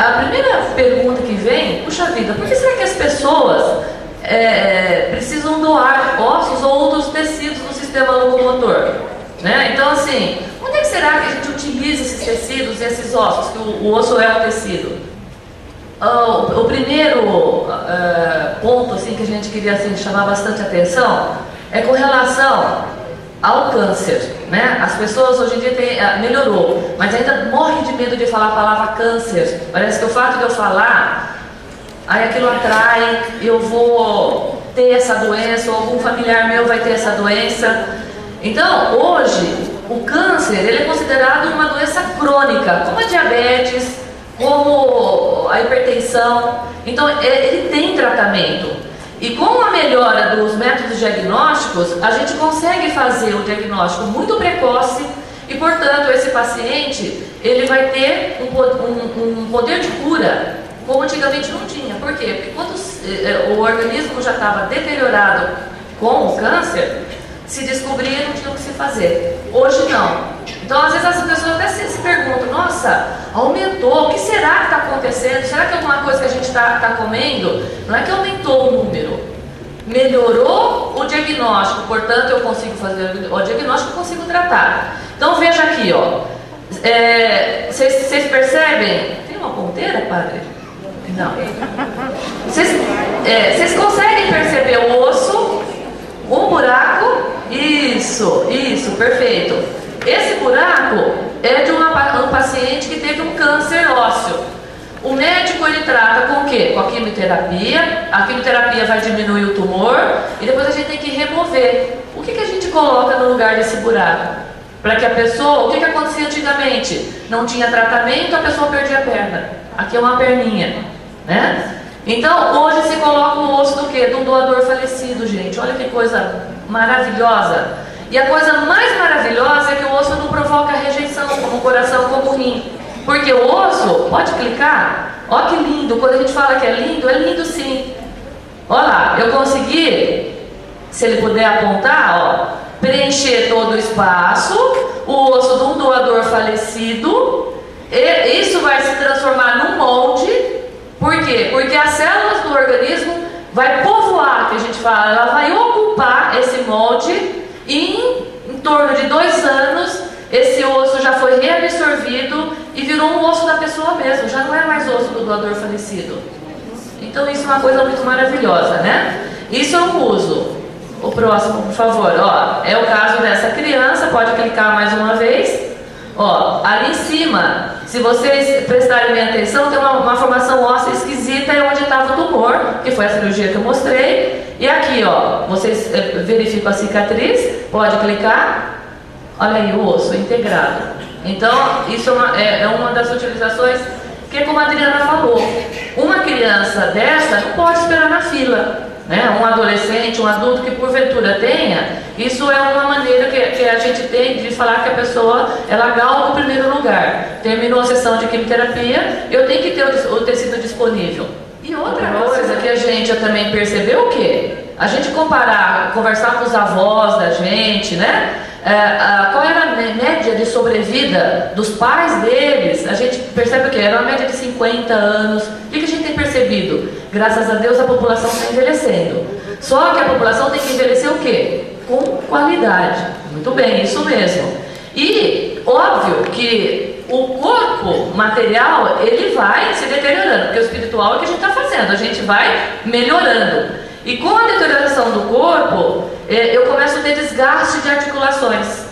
a primeira pergunta que vem, puxa vida, por que será que as pessoas precisam doar ossos ou outros tecidos no sistema locomotor? Né? Então, assim, onde é que será que a gente utiliza esses tecidos e esses ossos, que o osso é um tecido? O primeiro ponto assim, que a gente queria assim, chamar bastante atenção é com relação ao câncer. Né? As pessoas hoje em dia melhorou, mas ainda morrem de medo de falar a palavra câncer. Parece que o fato de eu falar, aí aquilo atrai, eu vou ter essa doença, ou algum familiar meu vai ter essa doença. Então, hoje, o câncer ele é considerado uma doença crônica, como a diabetes, como a hipertensão. Então, ele tem tratamento. E com a melhora dos métodos diagnósticos, a gente consegue fazer o diagnóstico muito precoce e, portanto, esse paciente ele vai ter um poder de cura como antigamente não tinha. Por quê? Porque quando o organismo já estava deteriorado com o câncer, se descobria e não tinha o que se fazer. Hoje não. Então, às vezes as pessoas até se perguntam, nossa, aumentou, o que será que está acontecendo? Será que é alguma coisa que a gente está comendo? Não é que aumentou o número, melhorou o diagnóstico, portanto eu consigo fazer o diagnóstico e consigo tratar. Então veja aqui, ó, vocês percebem? Tem uma ponteira, padre? Não. Vocês conseguem perceber o osso, um buraco? Isso, perfeito. Esse buraco é de um paciente que teve um câncer ósseo. O médico ele trata com o quê? Com a quimioterapia. A quimioterapia vai diminuir o tumor e depois a gente tem que remover. O que a gente coloca no lugar desse buraco? Para que a pessoa, o que acontecia antigamente? Não tinha tratamento, a pessoa perdia a perna. Aqui é uma perninha, né? Então, hoje se coloca o osso do quê? De um doador falecido, gente. Olha que coisa maravilhosa. E a coisa mais maravilhosa é que o osso não provoca rejeição, como o coração, como o rim. Porque o osso, pode clicar? Olha que lindo, quando a gente fala que é lindo sim. Olha lá, eu consegui, se ele puder apontar, ó, preencher todo o espaço, o osso de um doador falecido, e isso vai se transformar num molde. Por quê? Porque as células do organismo vai povoar, que a gente fala, ela vai ocupar esse molde. E em torno de 2 anos, esse osso já foi reabsorvido e virou um osso da pessoa mesmo, já não é mais osso do doador falecido. Então isso é uma coisa muito maravilhosa, né? Isso é um uso. O próximo, por favor, ó, é o caso dessa criança, pode clicar mais uma vez. Ó, ali em cima, se vocês prestarem bem atenção, tem uma formação óssea esquisita, é onde estava o tumor, que foi a cirurgia que eu mostrei. E aqui, ó, vocês verificam a cicatriz, pode clicar. Olha aí o osso integrado. Então, isso é uma das utilizações que, como a Adriana falou, uma criança dessa não pode esperar na fila. Né? Um adolescente, um adulto que porventura tenha, isso é uma maneira que a gente tem de falar que a pessoa ela galga o primeiro lugar. Terminou a sessão de quimioterapia, eu tenho que ter o tecido disponível. E outra coisa que a gente também percebeu, o quê? A gente conversar com os avós da gente, né? Qual era a média de sobrevida dos pais deles? A gente percebe o quê? Era uma média de 50 anos. O que a gente tem percebido? Graças a Deus a população está envelhecendo. Só que a população tem que envelhecer o quê? Com qualidade. Muito bem, isso mesmo. E óbvio que o corpo material ele vai se deteriorando, porque o espiritual é o que a gente está fazendo, a gente vai melhorando. E com a deterioração do corpo, eu começo a ter desgaste de articulações.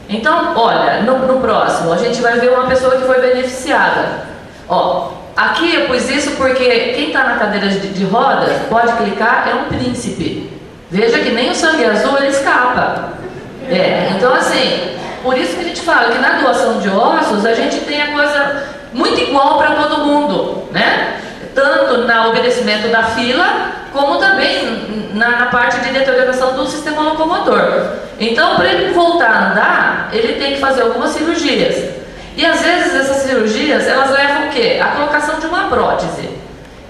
Então, olha, no próximo, a gente vai ver uma pessoa que foi beneficiada. Ó, aqui eu pus isso porque quem está na cadeira de rodas, pode clicar, é um príncipe. Veja que nem o sangue azul ele escapa. Então assim, por isso que a gente fala que na doação de ossos, a gente tem a coisa muito igual para todo mundo, né? Tanto no obedecimento da fila, como também na parte de deterioração do sistema locomotor. Então, para ele voltar a andar, ele tem que fazer algumas cirurgias. E às vezes essas cirurgias, elas levam o quê? A colocação de uma prótese.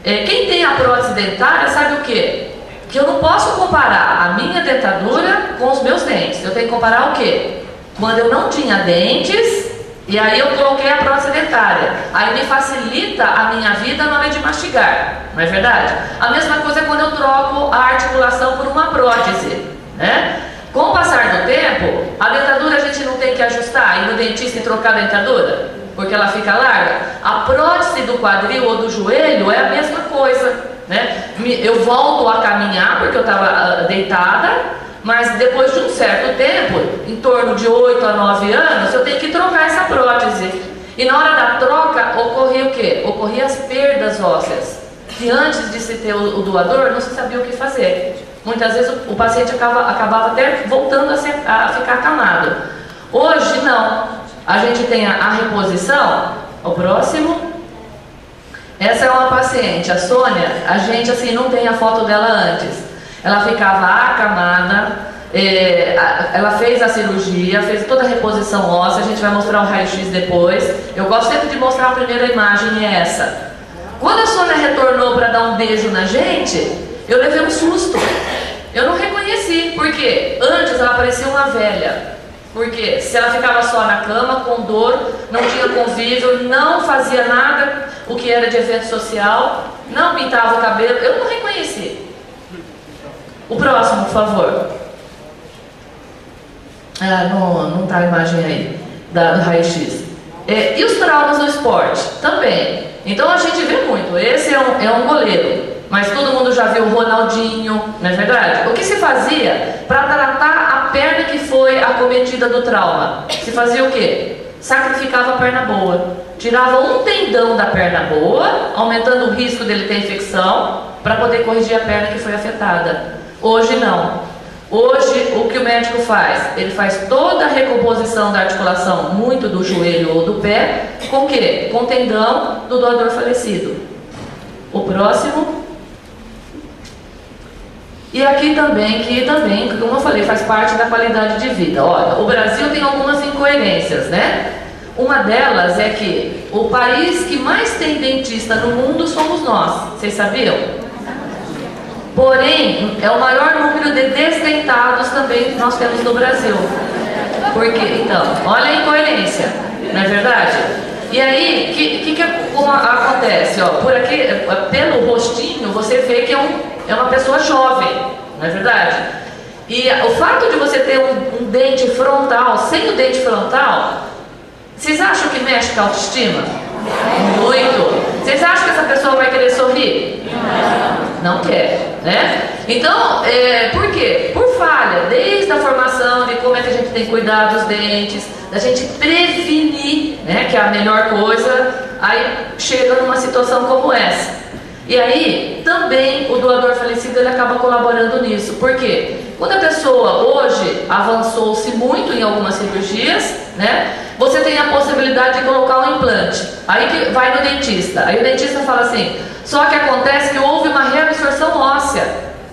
Quem tem a prótese dentária sabe o quê? Que eu não posso comparar a minha dentadura com os meus dentes. Eu tenho que comparar o quê? Quando eu não tinha dentes E aí eu coloquei a prótese dentária. Aí me facilita a minha vida na hora de mastigar, não é verdade? A mesma coisa é quando eu troco a articulação por uma prótese, né? Com o passar do tempo, a dentadura a gente não tem que ajustar, ir no dentista e trocar a dentadura, porque ela fica larga. A prótese do quadril ou do joelho é a mesma coisa, né? Eu volto a caminhar porque eu estava deitada, mas depois de um certo tempo, em torno de 8 a 9 anos, eu tenho que trocar essa prótese. E na hora da troca, ocorria o quê? Ocorria as perdas ósseas, que antes de se ter o doador, não se sabia o que fazer. Muitas vezes o paciente acabava até voltando a ficar acamado. Hoje, não. A gente tem a reposição. O próximo. Essa é uma paciente, a Sônia. A gente, assim, não tem a foto dela antes. Ela ficava acamada, ela fez a cirurgia, fez toda a reposição óssea, a gente vai mostrar o raio-x depois. Eu gosto sempre de mostrar a primeira imagem, é essa. Quando a Sônia retornou para dar um beijo na gente, eu levei um susto. Eu não reconheci, porque antes ela parecia uma velha. Porque se ela ficava só na cama, com dor, não tinha convívio, não fazia nada, o que era de evento social, não pintava o cabelo, eu não reconheci. O próximo, por favor. Não está a imagem aí do raio-x. E os traumas no esporte? Também. Então a gente vê muito. Esse é um goleiro, mas todo mundo já viu o Ronaldinho, não é verdade? O que se fazia para tratar a perna que foi acometida do trauma? Se fazia o quê? Sacrificava a perna boa. Tirava um tendão da perna boa, aumentando o risco dele ter infecção, para poder corrigir a perna que foi afetada. Hoje não. Hoje o que o médico faz? Ele faz toda a recomposição da articulação, muito do joelho ou do pé, com o quê? Com o tendão do doador falecido. O próximo. E aqui também, como eu falei, faz parte da qualidade de vida. Olha, o Brasil tem algumas incoerências, né? Uma delas é que o país que mais tem dentista no mundo somos nós. Vocês sabiam? Porém, é o maior número de desdentados também que nós temos no Brasil. Por quê? Então, olha a incoerência, não é verdade? E aí, o que acontece? Ó, por aqui, pelo rostinho, você vê que é uma pessoa jovem, não é verdade? E o fato de você ter um dente frontal, sem o dente frontal, vocês acham que mexe com a autoestima? Muito. Vocês acham que essa pessoa vai querer sorrir? Não quer, né? Então, por quê? Por falha, desde a formação de como é que a gente tem que cuidar dos dentes, da gente prevenir, né, que é a melhor coisa, aí chega numa situação como essa. E aí, também o doador falecido ele acaba colaborando nisso. Por quê? Quando a pessoa hoje avançou-se muito em algumas cirurgias, né? Você tem a possibilidade de colocar um implante. Aí que vai no dentista. Aí o dentista fala assim: só que acontece que houve uma reabsorção óssea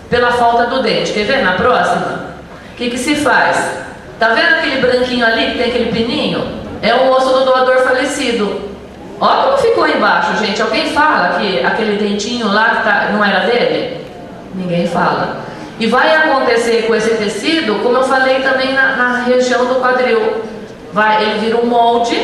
pela falta do dente. Quer ver na próxima? O que se faz? Tá vendo aquele branquinho ali que tem aquele pininho? É o osso do doador falecido. Olha como ficou embaixo, gente. Alguém fala que aquele dentinho lá que não era dele? Ninguém fala. E vai acontecer com esse tecido, como eu falei também na região do quadril. Ele vira um molde,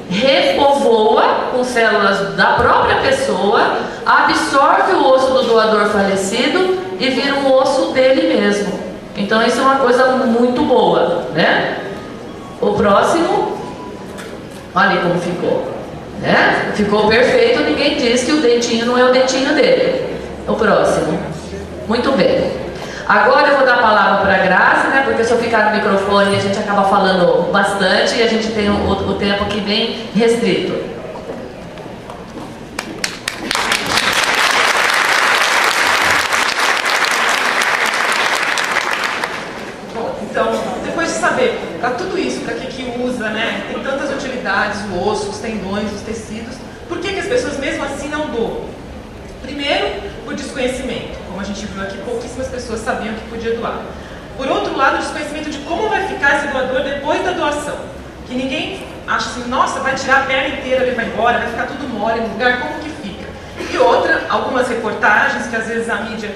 repovoa com células da própria pessoa, absorve o osso do doador falecido e vira um osso dele mesmo. Então isso é uma coisa muito boa, né? O próximo, olha como ficou, né? Ficou perfeito, ninguém diz que o dentinho não é o dentinho dele. O próximo, muito bem. Agora eu vou dar a palavra para a Graça, né? Porque se eu ficar no microfone a gente acaba falando bastante e a gente tem o tempo aqui bem restrito. Bom, então, depois de saber para tudo isso, para que usa, né? Tem tantas utilidades, o osso, os tendões, os tecidos, por que as pessoas mesmo assim não doam? Primeiro, por desconhecimento. Como a gente viu aqui, pouquíssimas pessoas sabiam que podia doar. Por outro lado, o desconhecimento de como vai ficar esse doador depois da doação. Que ninguém acha assim, nossa, vai tirar a perna inteira, ele vai embora, vai ficar tudo mole no lugar, como que fica? E outra, algumas reportagens que às vezes a mídia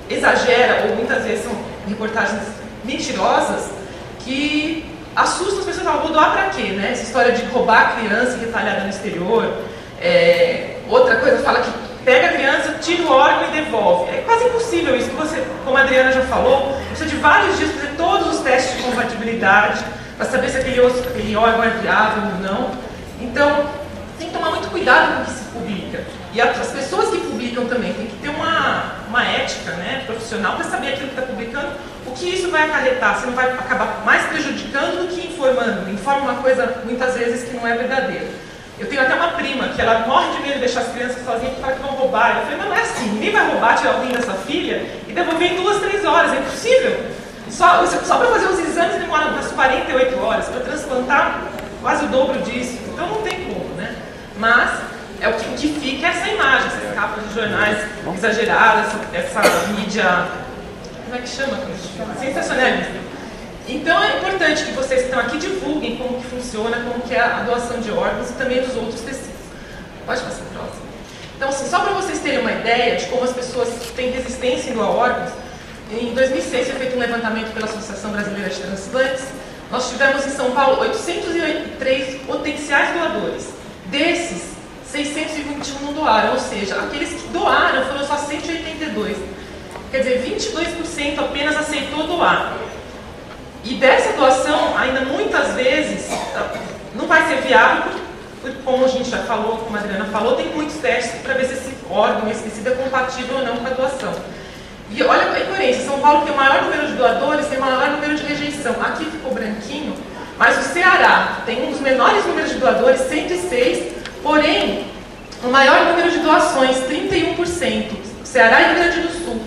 exagera, ou muitas vezes são reportagens mentirosas, que assusta as pessoas, vou doar pra quê, né? Essa história de roubar a criança retalhada no exterior. Outra coisa fala que pega a criança, tira o órgão e devolve. É quase impossível isso, que você, como a Adriana já falou, precisa de vários dias para fazer todos os testes de compatibilidade, para saber se aquele órgão é viável ou não. Então, tem que tomar muito cuidado com o que se publica. E as pessoas que publicam também têm que ter uma ética, né, profissional para saber aquilo que está publicando, o que isso vai acarretar, se não vai acabar mais prejudicando do que informando. Informa uma coisa, muitas vezes, que não é verdadeira. Eu tenho até uma prima que ela morre de medo de deixar as crianças sozinhas porque fala que vão roubar. Eu falei, mas não é assim, ninguém vai roubar, tirar alguém da sua filha e devolver em 2, 3 horas, é impossível. Só para fazer os exames demora umas 48 horas, para transplantar quase o dobro disso, então não tem como, né? Mas o que fica é essa imagem, essas capas de jornais exageradas, essa mídia, como é que chama? Sensacionalista. Então é importante que vocês que estão aqui divulguem como que funciona, como que é a doação de órgãos e também dos outros tecidos. Pode passar a próxima. Então, assim, só para vocês terem uma ideia de como as pessoas têm resistência em doar órgãos, em 2006 foi feito um levantamento pela Associação Brasileira de Transplantes. Nós tivemos em São Paulo 803 potenciais doadores. Desses, 621 não doaram, ou seja, aqueles que doaram foram só 182. Quer dizer, 22% apenas aceitou doar. E dessa doação, ainda muitas vezes, não vai ser viável, porque, como a gente já falou, como a Adriana falou, tem muitos testes para ver se esse órgão, esse tecido é compatível ou não com a doação. E olha a incoerência, São Paulo tem o maior número de doadores, tem o maior número de rejeição. Aqui ficou branquinho, mas o Ceará tem um dos menores números de doadores, 106, porém, o maior número de doações, 31%. Ceará e Rio Grande do Sul.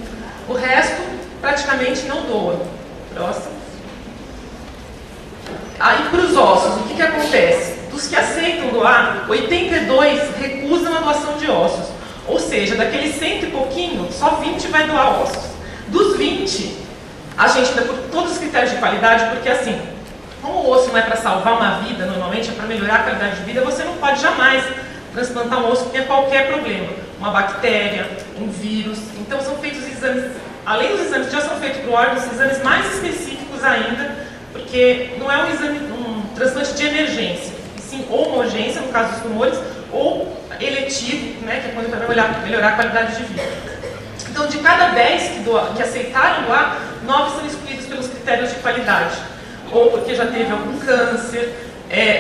O resto, praticamente, não doa. Próximo. Aí, para os ossos, o que acontece? Dos que aceitam doar, 82 recusam a doação de ossos. Ou seja, daqueles 100 e pouquinho, só 20 vai doar ossos. Dos 20, a gente ainda por todos os critérios de qualidade, porque assim, como o osso não é para salvar uma vida, normalmente é para melhorar a qualidade de vida, você não pode jamais transplantar um osso que tenha qualquer problema. Uma bactéria, um vírus. Então são feitos exames, além dos exames que já são feitos para o órgão, exames mais específicos ainda, porque não é um transplante de emergência, e sim ou uma urgência, no caso dos tumores, ou eletivo, né, que é quando vai melhorar a qualidade de vida. Então, de cada 10 que aceitaram doar, 9 são excluídos pelos critérios de qualidade. Ou porque já teve algum câncer,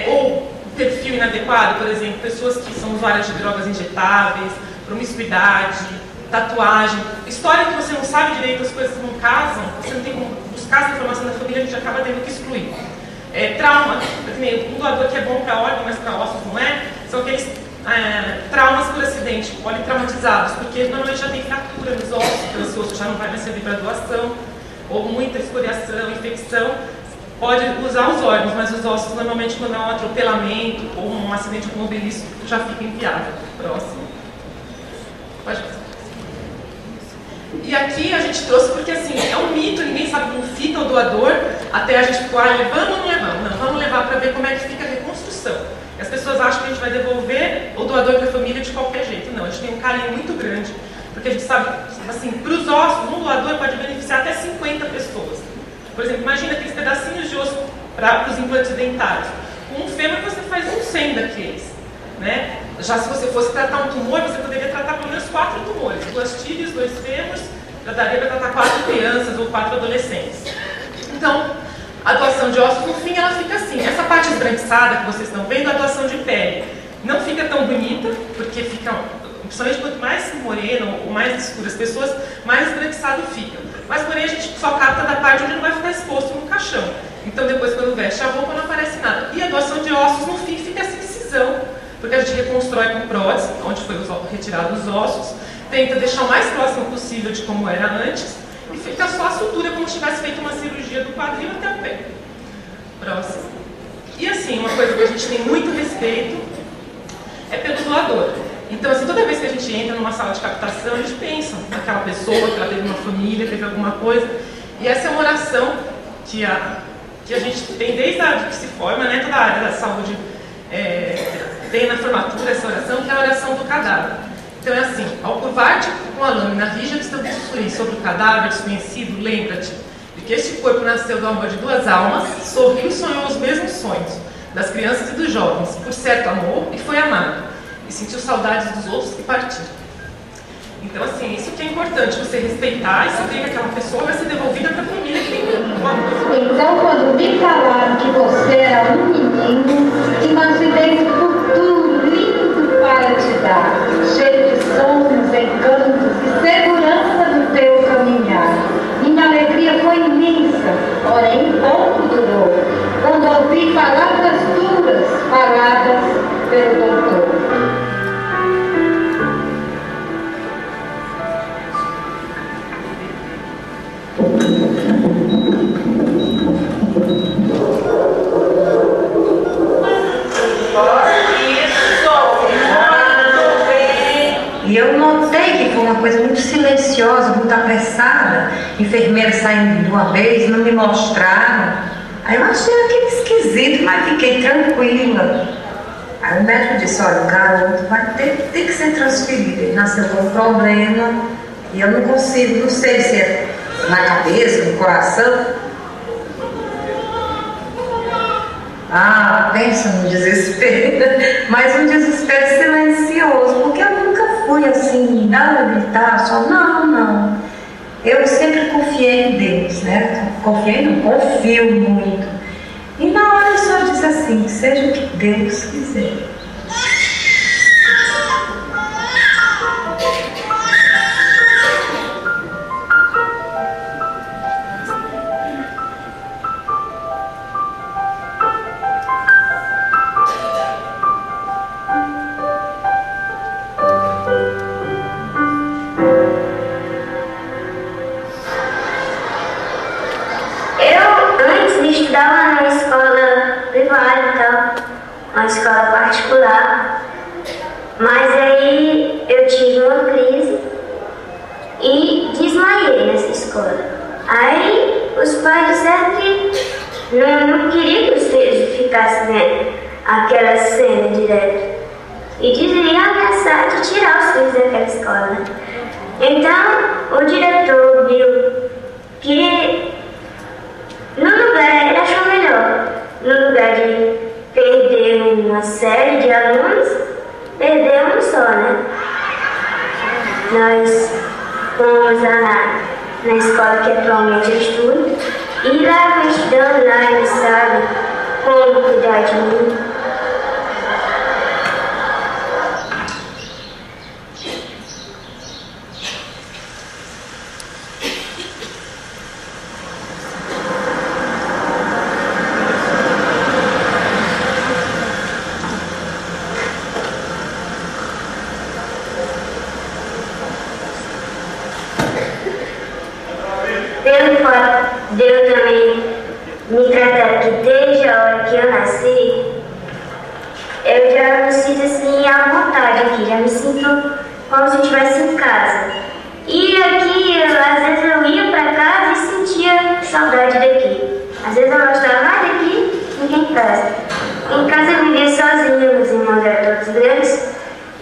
ou perfil inadequado, por exemplo, pessoas que são usuárias de drogas injetáveis, promiscuidade, tatuagem, história que você não sabe direito, as coisas não casam, você não tem como buscar essa informação da família, a gente acaba tendo que excluir. Trauma, um doador que é bom para órgão, mas para ossos não é, são aqueles traumas por acidente, politraumatizados, porque normalmente já tem fratura nos ossos, então esse osso já não vai mais servir para doação, ou muita escoriação, infecção, pode usar os órgãos, mas os ossos normalmente quando é um atropelamento ou um acidente automobilístico já fica inviável. Próximo. Pode passar. E aqui a gente trouxe porque assim, é um mito, ninguém sabe como fica o doador, até a gente ficou, levamos ou não levamos? Não, vamos levar para ver como é que fica a reconstrução. E as pessoas acham que a gente vai devolver o doador para a família de qualquer jeito. Não, a gente tem um carinho muito grande, porque a gente sabe, assim, para os ossos, um doador pode beneficiar até 50 pessoas. Por exemplo, imagina aqueles pedacinhos de osso para os implantes dentários. Com um fêmur você faz uns 100 daqueles, né? Já se você fosse tratar um tumor, você poderia tratar pelo menos 4 tumores, 2 tíbias, 2 fêmurs, já daria para tratar 4 crianças ou 4 adolescentes. Então, a doação de ossos, no fim, ela fica assim. Essa parte esbranquiçada que vocês estão vendo, a doação de pele, não fica tão bonita, porque fica, principalmente quanto mais moreno ou mais escuro as pessoas, mais esbranquiçado fica. Mas, porém, a gente só capta da parte onde não vai ficar exposto no caixão. Então, depois, quando veste a roupa, não aparece nada. E a doação de ossos, no fim, fica essa incisão, porque a gente reconstrói com prótese, onde foi retirado os ossos, tenta deixar o mais próximo possível de como era antes, e fica só a sutura, como se tivesse feito uma cirurgia do quadril até o pé. Próximo. E assim, uma coisa que a gente tem muito respeito é pelo doador. Então, assim, toda vez que a gente entra numa sala de captação, a gente pensa naquela pessoa, que ela teve uma família, teve alguma coisa. E essa é uma oração que a gente tem desde a que se forma, né, toda a área da saúde tem na formatura essa oração, que é a oração do cadáver. Então é assim, ao curvar-te com a lâmina rija que está sobre o cadáver desconhecido, lembra-te e que este corpo nasceu do amor de duas almas, sorriu e sonhou os mesmos sonhos, das crianças e dos jovens, por certo amou e foi amado, e sentiu saudades dos outros que partiram. Então, assim, isso que é importante, você respeitar e saber que aquela pessoa vai ser devolvida para a família que tem amor. Então, quando me falaram que você era um menino, que nós vivemos um futuro lindo para te dar, cheio de sonhos, encantos e segurança no teu caminhar. Minha alegria foi imensa, porém pouco durou, quando ouvi palavras duras faladas pelo doutor. E eu notei que foi uma coisa muito silenciosa, muito apressada. Enfermeiras saindo de uma vez, não me mostraram. Aí eu achei aquilo esquisito, mas fiquei tranquila. Aí o médico disse, olha, o garoto vai ter que ser transferido. Ele nasceu com um problema e eu não consigo, não sei se é na cabeça, no coração. Ah, pensa no desespero, mas um desespero silencioso, porque eu nunca fui assim, nada gritar, só não. Eu sempre confiei em Deus, né? Confiei, não, confio muito. E na hora eu só disse assim, seja o que Deus quiser. Estudava na escola privada e tal, uma escola particular, mas aí eu tive uma crise e desmaiei nessa escola. Aí os pais disseram que não queriam que os filhos ficassem vendo aquela cena direto e diziam ameaçar de tirar os filhos daquela escola, né? Então o diretor viu que no lugar, ele achou melhor, no lugar de perder uma série de alunos, perder um só, né? Nós fomos lá na escola que atualmente eu estudo, e lá eu estudando lá, ele sabe como cuidar de mim. Pelo fato de eu também me tratar aqui desde a hora que eu nasci, eu já me sinto assim à vontade aqui, já me sinto como se eu estivesse em casa. E aqui, às vezes eu ia para casa e sentia saudade daqui. Às vezes eu gostava mais daqui do que em casa. Em casa eu vivia sozinha, meus irmãos eram todos grandes,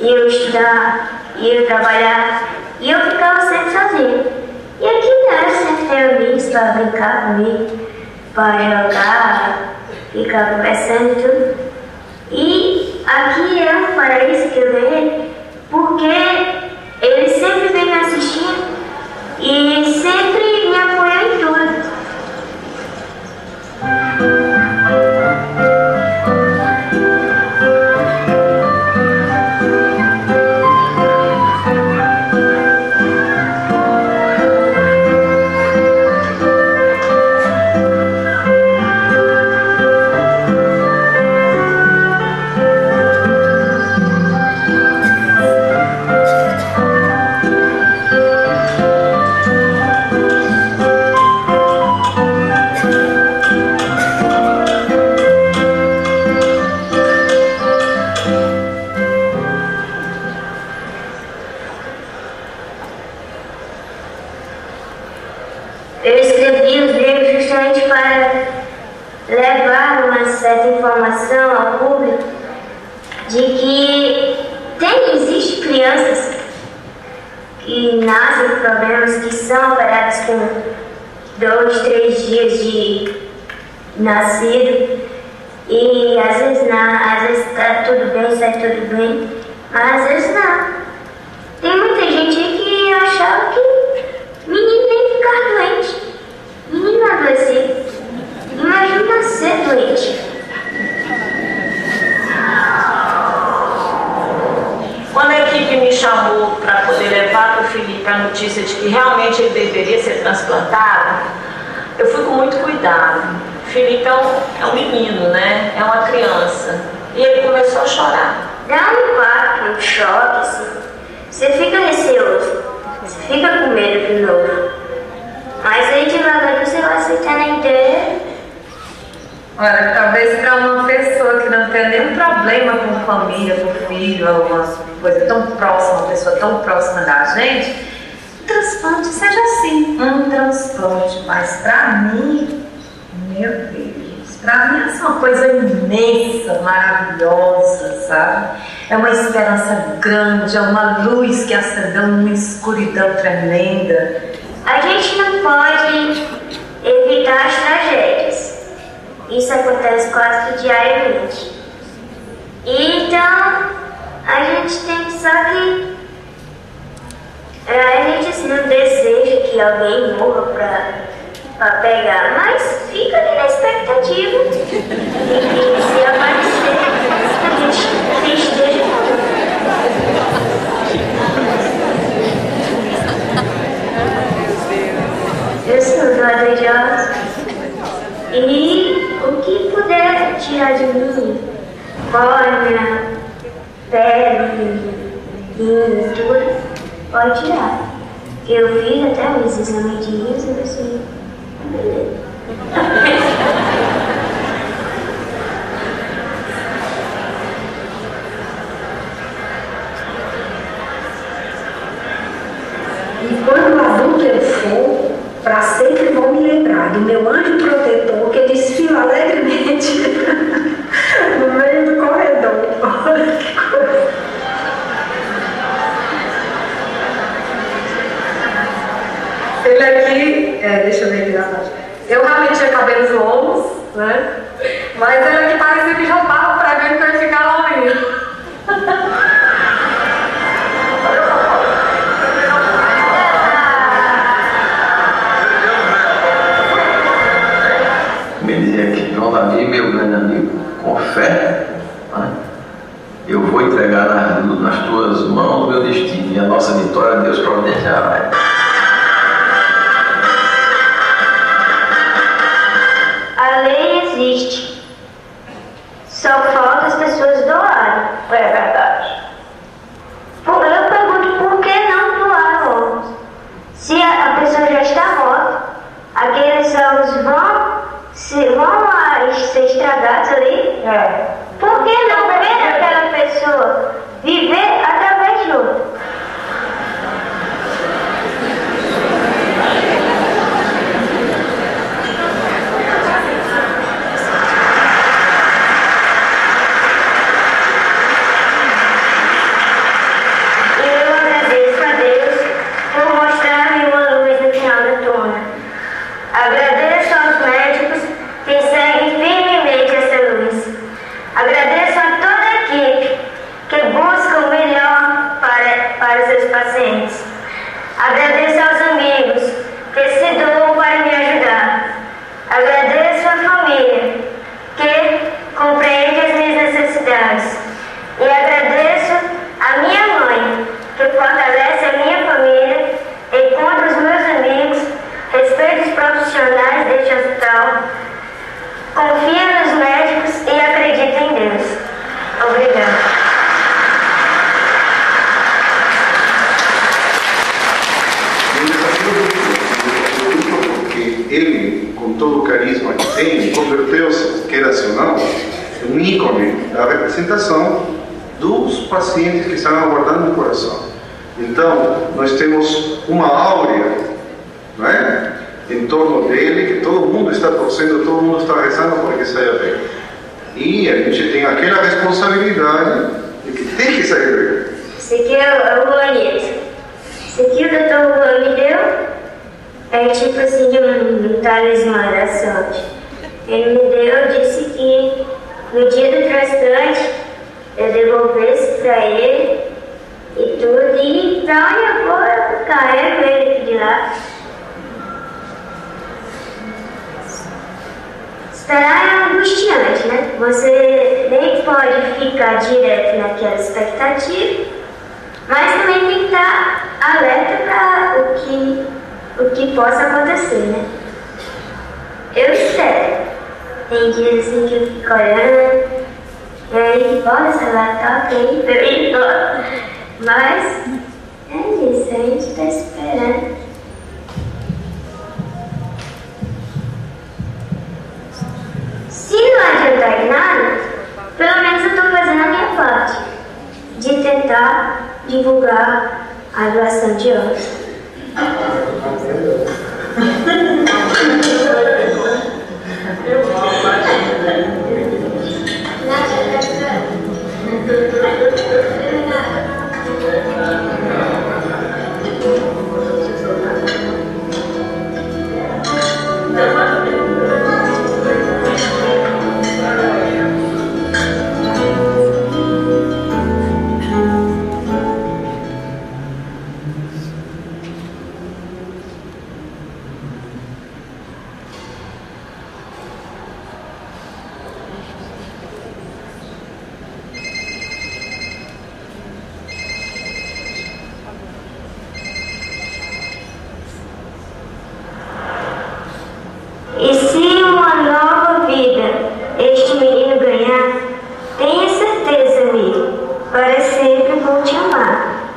e eu estudar, e eu trabalhar, e eu ficava sempre sozinha. E aqui eu sempre tenho amigos para brincar comigo, para jogar, ficar conversando e tudo. E aqui é um paraíso que eu venho, porque eles sempre vêm me assistindo e sempre me apoiam em tudo. Eu escrevi os livros justamente para levar uma certa informação ao público de que existem crianças que nascem com problemas, que são operadas 2, 3 dias de nascido. E às vezes não, às vezes tá tudo bem, sai tudo bem, mas às vezes não. Tem muita gente aí que achava que menino tem que ficar doente. Menino adoecer. Imagina nascer doente. Quando a equipe me chamou para poder levar para o Felipe a notícia de que realmente ele deveria ser transplantado, eu fui com muito cuidado. O Felipe é um menino, né? É uma criança. E ele começou a chorar. Dá um impacto, um choque, assim. Você fica receoso. Você fica com medo de novo. Mas aí devagarinho você vai aceitando a ideia. Olha, talvez para uma pessoa que não tem nenhum problema com família, com filho, alguma coisa tão próxima, uma pessoa tão próxima da gente, o transplante seja assim, um transplante. Mas para mim, meu Deus, para mim é uma coisa imensa, maravilhosa, sabe? É uma esperança grande, é uma luz que acendeu numa escuridão tremenda. A gente não pode evitar as tragédias. Isso acontece quase que diariamente. Então, a gente tem que só que... A gente assim, não deseja que alguém morra pra pegar, mas fica ali na expectativa. E se aparecer, a gente esteja eu sou doadora e o que puder tirar de mim, córnea, pele, rim, tudo, pode tirar. Eu fiz até um exame de rins e assim, beleza. E quando adulto eu for, para sempre vou me lembrar do meu anjo protetor que desfila alegremente no meio do corredor. Olha que coisa. Ele aqui, deixa eu ver aqui na página. Eu realmente tinha cabelos longos, né? Mas ele aqui parecia que já estava prevendo que eu ia ficar loirinho. Meu grande amigo, com fé, né? Eu vou entregar nas tuas mãos o meu destino e a nossa vitória Deus providenciará. A lei existe, só falta as pessoas doarem. É verdade. Eu pergunto por que não doar órgãos? Se a pessoa já está morta, aqueles órgãos vão ser estragados ali? Por que não ver aquela pessoa viver através de outra? Eu agradeço a Deus por mostrar-me uma luz no final do túnel. Agradeço aos médicos que seguem firmemente essa luz. Agradeço a toda a equipe que busca o melhor para seus pacientes. Agradeço aos amigos que se doam para me ajudar. Agradeço à família que compreende as minhas necessidades. E agradeço à minha mãe que fortalece a minha família, encontra os meus amigos, respeita os profissionais deste hospital, confia nos médicos e acredita em Deus. Obrigada. Porque ele, com todo o carisma que tem, converteu-se, queira-se ou não, em um ícone da representação dos pacientes que estão aguardando no coração. Então, nós temos uma áurea, não é? Em torno dele, que todo mundo está torcendo, todo mundo está rezando para que saia bem. E a gente tem aquela responsabilidade de que tem que sair bem. Isso aqui é o Juanito. Isso aqui o doutor Juan me deu. é tipo assim, de um talismã da sorte. Ele me deu, disse que no dia do transplante eu devolvesse pra ele e tudo, e então eu carrego ele aqui de lá. Esperar é angustiante, né? Você nem pode ficar direto naquela expectativa, mas também tem que estar alerta para o que possa acontecer, né? Eu espero. Tem dias assim que eu fico olhando, e aí, bora, sei lá, tá ok, também tô. Mas é isso, a gente tá esperando. Se não adiantar em nada, pelo menos eu estou fazendo a minha parte de tentar divulgar a doação de órgãos. E se uma nova vida este menino ganhar, tenha certeza, amigo, para sempre vou te amar.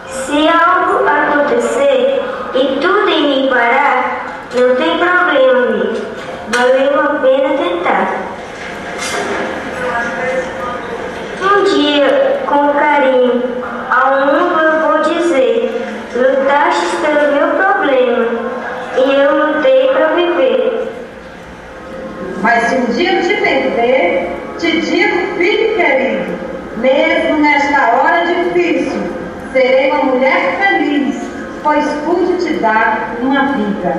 Se algo acontecer e tudo em mim parar, não tem problema, amigo. Valeu a pena tentar. Um dia, com carinho, ao mundo eu vou dizer: lutaste pelo meu problema. E eu lutei para viver. Mas se um dia eu te perder, te digo, filho querido, mesmo nesta hora difícil, serei uma mulher feliz, pois pude te dar uma vida.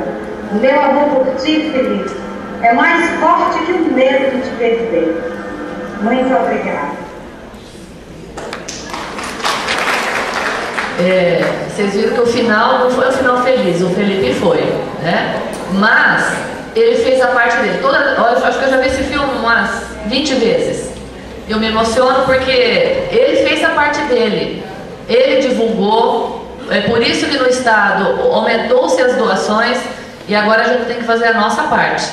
O meu amor por ti, Felipe, é mais forte que o medo de te perder. Muito obrigada. Vocês viram que o final não foi um final feliz, o Felipe foi, né? Mas ele fez a parte dele. Eu acho que eu já vi esse filme umas 20 vezes. Eu me emociono porque ele fez a parte dele. Ele divulgou, é por isso que no estado aumentou-se as doações e agora a gente tem que fazer a nossa parte.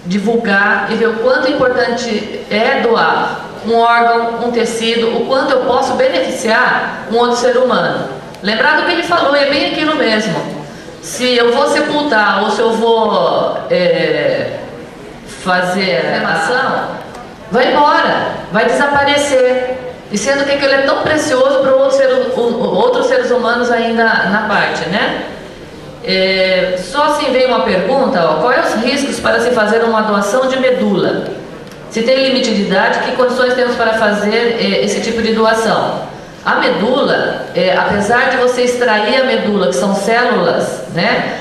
Divulgar e ver o quanto importante é doar um órgão, um tecido, o quanto eu posso beneficiar um outro ser humano. Lembrar do que ele falou, é bem aquilo mesmo. Se eu vou sepultar ou se eu vou fazer cremação, vai embora, vai desaparecer. E sendo que aquilo é tão precioso para outros seres humanos ainda na parte, né? Só assim veio uma pergunta, quais os riscos para se fazer uma doação de medula? Se tem limite de idade, que condições temos para fazer esse tipo de doação? A medula, apesar de você extrair a medula, que são células, né,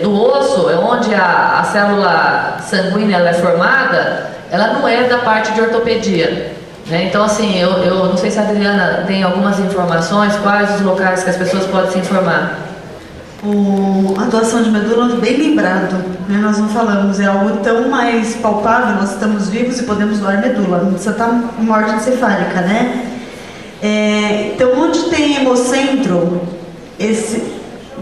do osso, onde a célula sanguínea ela é formada, ela não é da parte de ortopedia. Né? Então, assim, eu não sei se a Adriana tem algumas informações, quais os locais que as pessoas podem se informar. A doação de medula, bem lembrado, né? Nós não falamos, é algo tão mais palpável, nós estamos vivos e podemos doar medula, não precisa estar em morte encefálica, né? Então, onde tem hemocentro,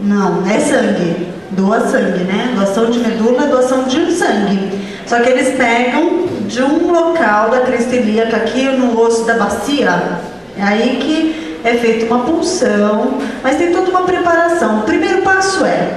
não, é sangue, doa sangue, né? Doação de medula é doação de sangue. Só que eles pegam de um local da crista ilíaca aqui no osso da bacia, é aí que é feita uma punção, mas tem toda uma preparação. O primeiro passo é,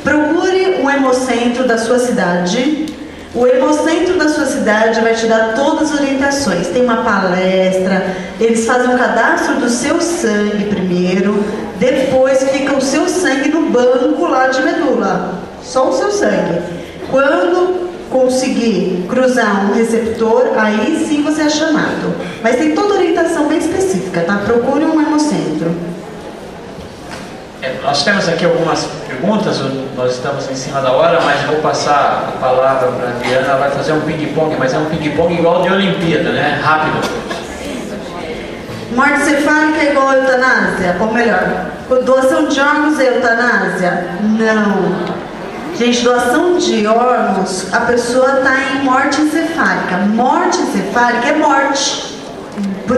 procure um hemocentro da sua cidade. O hemocentro da sua cidade vai te dar todas as orientações. Tem uma palestra, eles fazem um cadastro do seu sangue primeiro, depois fica o seu sangue no banco lá de medula, só o seu sangue. Quando conseguir cruzar um receptor, aí sim você é chamado. Mas tem toda orientação bem específica, tá? Procure um hemocentro. Nós temos aqui algumas perguntas, nós estamos em cima da hora, mas vou passar a palavra para a Adriana, ela vai fazer um ping-pong, mas é um ping-pong igual de Olimpíada, né? Rápido. Morte cefálica é igual a eutanásia? Ou melhor, doação de órgãos é eutanásia? Não. Gente, doação de órgãos, a pessoa está em morte encefálica. Morte encefálica é morte.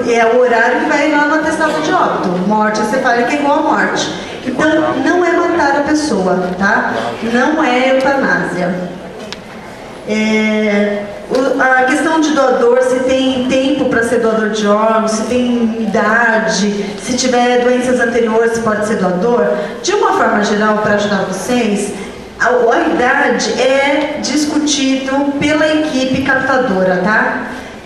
É o horário que vai lá no atestado de óbito. Morte encefálica é igual a morte. Então, não é matar a pessoa, tá? Não é eutanásia. A questão de doador, se tem tempo para ser doador de órgãos, se tem idade, se tiver doenças anteriores, pode ser doador. De uma forma geral, para ajudar vocês, a idade é discutido pela equipe captadora, tá?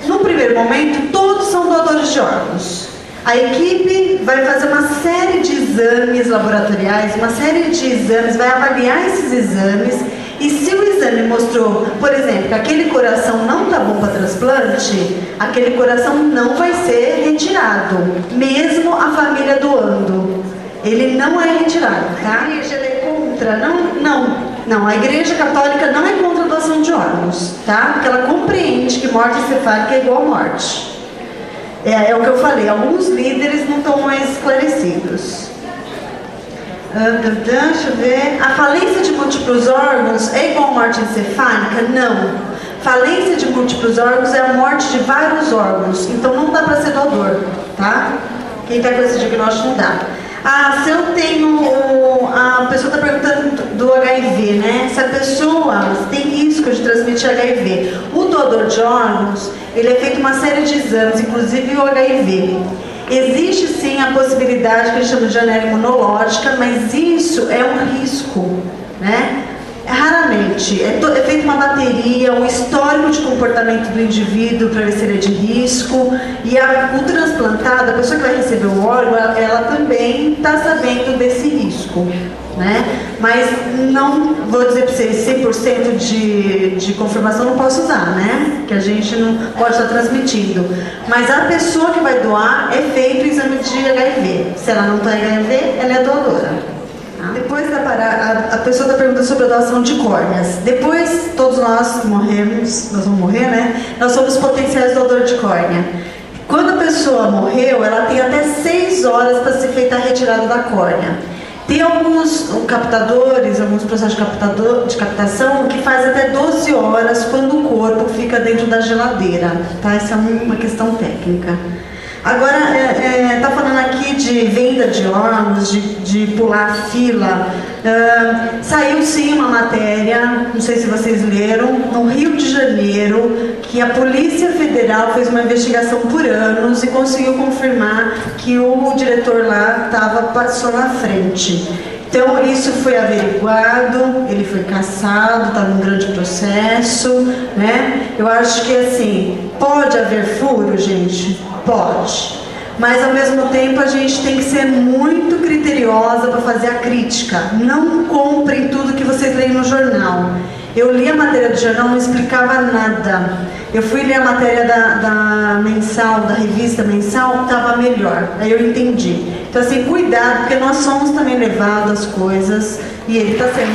No primeiro momento, todos são doadores de órgãos. A equipe vai fazer uma série de exames laboratoriais, uma série de exames, vai avaliar esses exames, e se o exame mostrou, por exemplo, que aquele coração não está bom para transplante, aquele coração não vai ser retirado, mesmo a família doando. Ele não é retirado, tá? A igreja é contra, não, a igreja católica não é contra a doação de órgãos, tá? Porque ela compreende que morte encefálica é igual a morte. É o que eu falei, alguns líderes não estão mais esclarecidos. Deixa eu ver. A falência de múltiplos órgãos é igual a morte encefálica? Não. Falência de múltiplos órgãos é a morte de vários órgãos, então não dá para ser doador, tá? Quem está com esse diagnóstico não dá. Se eu tenho... A pessoa está perguntando do HIV, né? Se a pessoa tem risco de transmitir HIV. O doador de órgãos, ele é feito uma série de exames, inclusive o HIV. Existe sim a possibilidade que a gente chama de janela imunológica, mas isso é um risco, né? Raramente. É feita uma bateria, um histórico de comportamento do indivíduo para ver se ele é de risco. E o transplantado, a pessoa que vai receber o órgão, ela também está sabendo desse risco, né? Mas não vou dizer para vocês 100% de confirmação não posso usar, né? Que a gente não pode estar transmitindo. Mas a pessoa que vai doar é feito o exame de HIV. Se ela não tem HIV, ela é doadora. Depois a pessoa está perguntando sobre a doação de córneas. Depois, todos nós morremos, nós vamos morrer, né? Nós somos potenciais doadores de córnea. Quando a pessoa morreu, ela tem até 6 horas para ser feita a retirada da córnea. Tem alguns captadores, alguns processos de captação que faz até 12 horas quando o corpo fica dentro da geladeira, tá? Essa é uma questão técnica. Agora, está falando aqui de venda de órgãos, de pular fila. Saiu sim uma matéria, não sei se vocês leram, no Rio de Janeiro, que a Polícia Federal fez uma investigação por anos e conseguiu confirmar que o diretor lá passou na frente. Então, isso foi averiguado, ele foi cassado, está num grande processo, né? Eu acho que, assim, pode haver furo, gente? Pode. Mas, ao mesmo tempo, a gente tem que ser muito criteriosa para fazer a crítica. Não comprem tudo que vocês leem no jornal. Eu li a matéria do jornal, não explicava nada. Eu fui ler a matéria da mensal, da revista mensal, estava melhor. Aí eu entendi. Então, assim, cuidado, porque nós somos também levados às coisas e ele está sendo